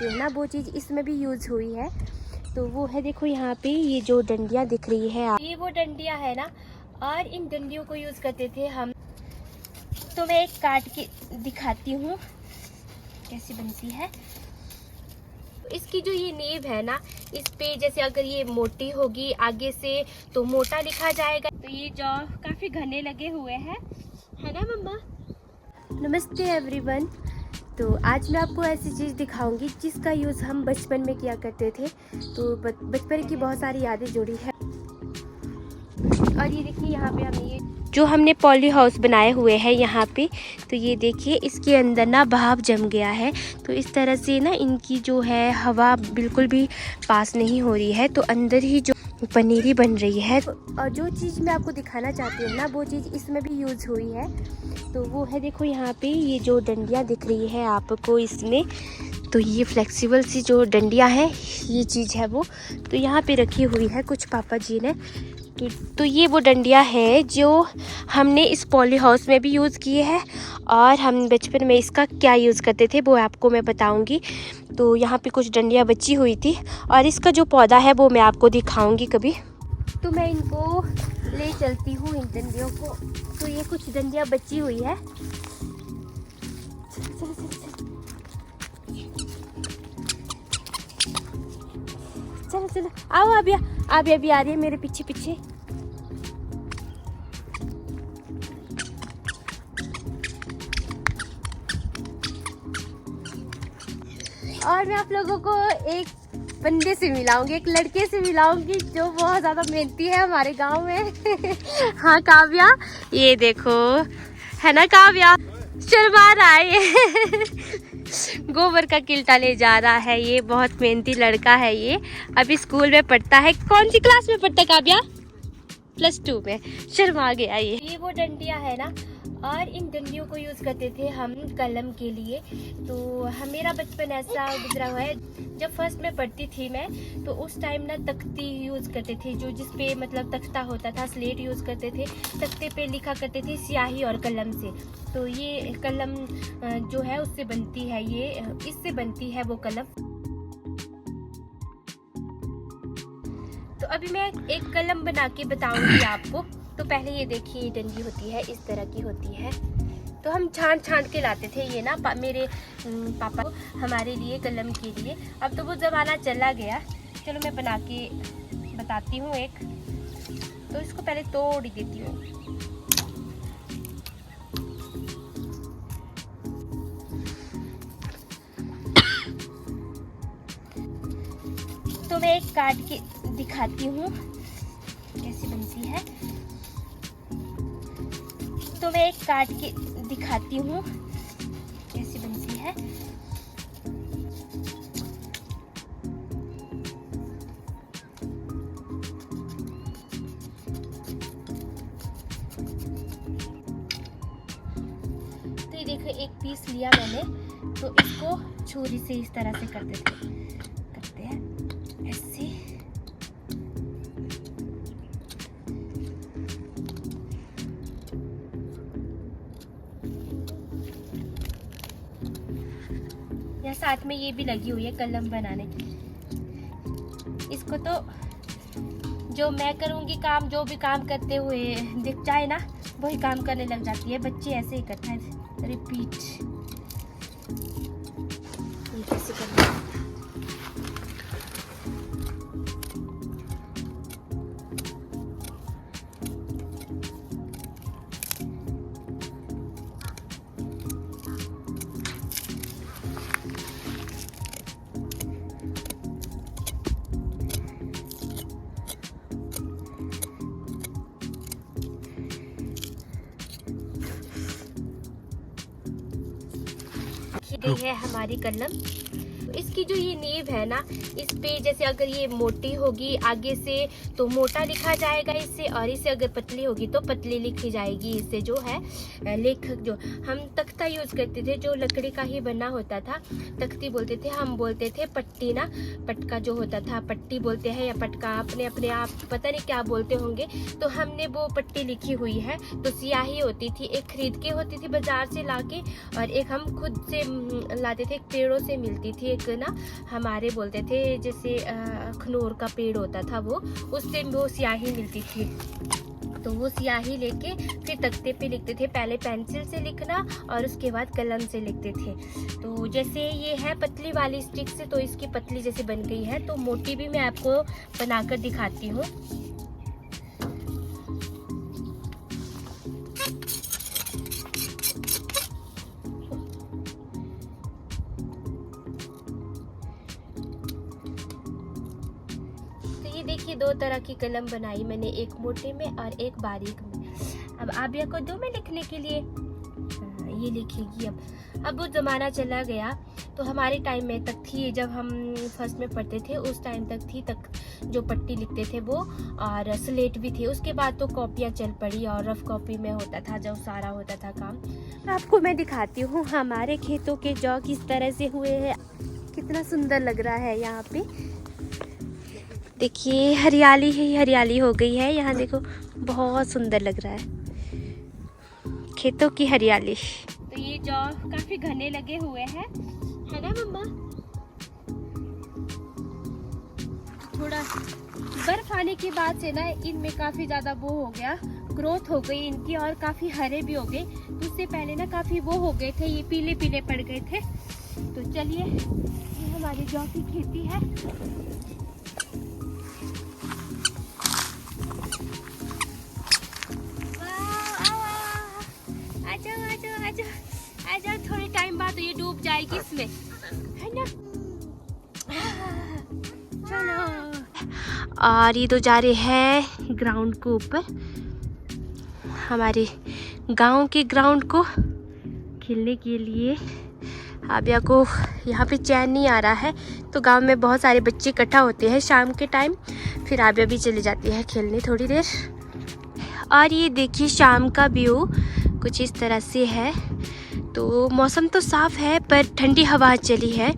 चाहती हूँ ना वो चीज़ इसमें भी यूज़ हुई है। तो वो है, देखो यहाँ पे ये जो डंडियाँ दिख रही है, ये वो डंडियाँ है ना, और इन डंडियों को यूज़ करते थे हम। तो मैं एक काट के दिखाती हूँ कैसी बनती है। इसकी जो ये नींव है ना, इस पे जैसे अगर ये मोटी होगी आगे से तो मोटा लिखा जाएगा। तो ये जो काफ़ी घने लगे हुए हैं, है ना मम्मा। नमस्ते एवरीवन। तो आज मैं आपको ऐसी चीज़ दिखाऊंगी जिसका यूज़ हम बचपन में किया करते थे। तो बचपन की बहुत सारी यादें जुड़ी है। और ये देखिए यहाँ पे हम ये जो हमने पॉली हाउस बनाए हुए हैं यहाँ पे, तो ये देखिए इसके अंदर ना भाप जम गया है। तो इस तरह से ना इनकी जो है हवा बिल्कुल भी पास नहीं हो रही है, तो अंदर ही जो पनीरी बन रही है। और जो चीज़ मैं आपको दिखाना चाहती हूँ ना वो चीज़ इसमें भी यूज़ हुई है। तो वो है, देखो यहाँ पे ये जो डंडियाँ दिख रही है आपको इसमें, तो ये फ्लेक्सिबल सी जो डंडियाँ हैं, ये चीज़ है वो तो यहाँ पे रखी हुई है कुछ पापा जी ने। तो ये वो डंडियाँ हैं जो हमने इस पॉली हाउस में भी यूज़ किए हैं, और हम बचपन में इसका क्या यूज़ करते थे वो आपको मैं बताऊंगी। तो यहाँ पे कुछ डंडियाँ बची हुई थी, और इसका जो पौधा है वो मैं आपको दिखाऊंगी कभी। तो मैं इनको ले चलती हूँ इन डंडियों को। तो ये कुछ डंडियाँ बची हुई है। चलो चलो आओ, अभी आ रही है मेरे पीछे पीछे। और मैं आप लोगों को एक बंदे से मिलाऊंगी, एक लड़के से मिलाऊंगी जो बहुत ज़्यादा मेहनती है हमारे गांव में। हाँ काव्या, ये देखो, है ना काव्या, शर्मा रहा है ये। गोबर का किल्टा ले जा रहा है, ये बहुत मेहनती लड़का है। ये अभी स्कूल में पढ़ता है। कौन सी क्लास में पढ़ता है काव्या? +2 में। शर्मा गया ये वो डंडियाँ है ना, और इन डंडियों को यूज़ करते थे हम कलम के लिए। तो मेरा बचपन ऐसा गुजरा हुआ है, जब फर्स्ट में पढ़ती थी मैं, तो उस टाइम ना तख्ती यूज़ करते थे, जो जिस पे मतलब तख्ता होता था, स्लेट यूज़ करते थे, तख्ते पे लिखा करते थे स्याही और कलम से। तो ये कलम जो है उससे बनती है, ये इससे बनती है वो कलम। तो अभी मैं एक कलम बना के बताऊंगी आपको। तो पहले ये देखिए, ये डंडी होती है, इस तरह की होती है। तो हम छांट के लाते थे ये ना, मेरे पापा हमारे लिए कलम के लिए। अब तो वो ज़माना चला गया। चलो मैं बना के बताती हूँ एक। तो इसको पहले तोड़ ही देती हूँ। तो मैं एक काट के दिखाती हूँ कैसी बनती है। तो मैं एक काट के दिखाती हूँ कैसी बनती है। तो ये देखो, एक पीस लिया मैंने, तो इसको छुरी से इस तरह से करते हैं ऐसे। या साथ में ये भी लगी हुई है कलम बनाने की। इसको तो जो मैं करूँगी काम, जो भी काम करते हुए दिख जाए ना, वही काम करने लग जाती है। बच्चे ऐसे ही करते हैं, रिपीट। ये कैसे करना है? गई है हमारी कलम। इसकी जो ये नींव है ना, इस पे जैसे अगर ये मोटी होगी आगे से तो मोटा लिखा जाएगा इससे, और इससे अगर पतली होगी तो पतली लिखी जाएगी इससे। जो है लेखक, जो हम तख्ता यूज करते थे जो लकड़ी का ही बना होता था, तख्ती बोलते थे, हम बोलते थे पट्टी ना, पटका जो होता था, पट्टी बोलते हैं या पटका, अपने आप पता नहीं क्या बोलते होंगे। तो हमने वो पट्टी लिखी हुई है। तो स्याही होती थी, एक खरीद के होती थी बाजार से लाके, और एक हम खुद से लाते थे, पेड़ों से मिलती थी। एक ना हमारे बोलते थे जैसे खनौर का पेड़ होता था वो, उस टाइम वो स्याही मिलती थी, तो वो स्याही लेके फिर तख्ते पे लिखते थे। पहले पेंसिल से लिखना और उसके बाद कलम से लिखते थे। तो जैसे ये है पतली वाली स्टिक से, तो इसकी पतली जैसे बन गई है, तो मोटी भी मैं आपको बनाकर दिखाती हूँ। तो ये देखिए 2 तरह की कलम बनाई मैंने, एक मोटे में और एक बारीक में। अब आबिया को दो में लिखने के लिए, ये लिखेगी। अब वो ज़माना चला गया, तो हमारे टाइम में तक थी, जब हम फर्स्ट में पढ़ते थे उस टाइम तक थी, तक जो पट्टी लिखते थे वो, और स्लेट भी थे। उसके बाद तो कॉपियाँ चल पड़ी और रफ कॉपी में होता था जो सारा होता था काम। आपको मैं दिखाती हूँ हमारे खेतों के जौ किस तरह से हुए हैं। कितना सुंदर लग रहा है यहाँ पे, देखिए हरियाली ही हरियाली हो गई है यहाँ, देखो बहुत सुंदर लग रहा है खेतों की हरियाली। तो ये जौ काफी घने लगे हुए हैं, है ना मम्मा? थोड़ा बर्फ आने के बाद से ना इनमें काफी ज्यादा वो हो गया, ग्रोथ हो गई इनकी, और काफी हरे भी हो गए। तो उससे पहले ना काफी वो हो गए थे, ये पीले पीले पड़ गए थे। तो चलिए, ये हमारी जौ की खेती है। आजा, थोड़े टाइम बाद तो ये डूब जाएगी इसमें, है ना? चलो। और ये तो जा रहे हैं ग्राउंड को ऊपर, हमारे गांव के ग्राउंड को खेलने के लिए। आबिया को यहाँ पे चैन नहीं आ रहा है, तो गांव में बहुत सारे बच्चे इकट्ठा होते हैं शाम के टाइम, फिर आबिया भी चली जाती है खेलने थोड़ी देर। और ये देखिए शाम का व्यू कुछ इस तरह से है। तो मौसम तो साफ़ है पर ठंडी हवा चली है।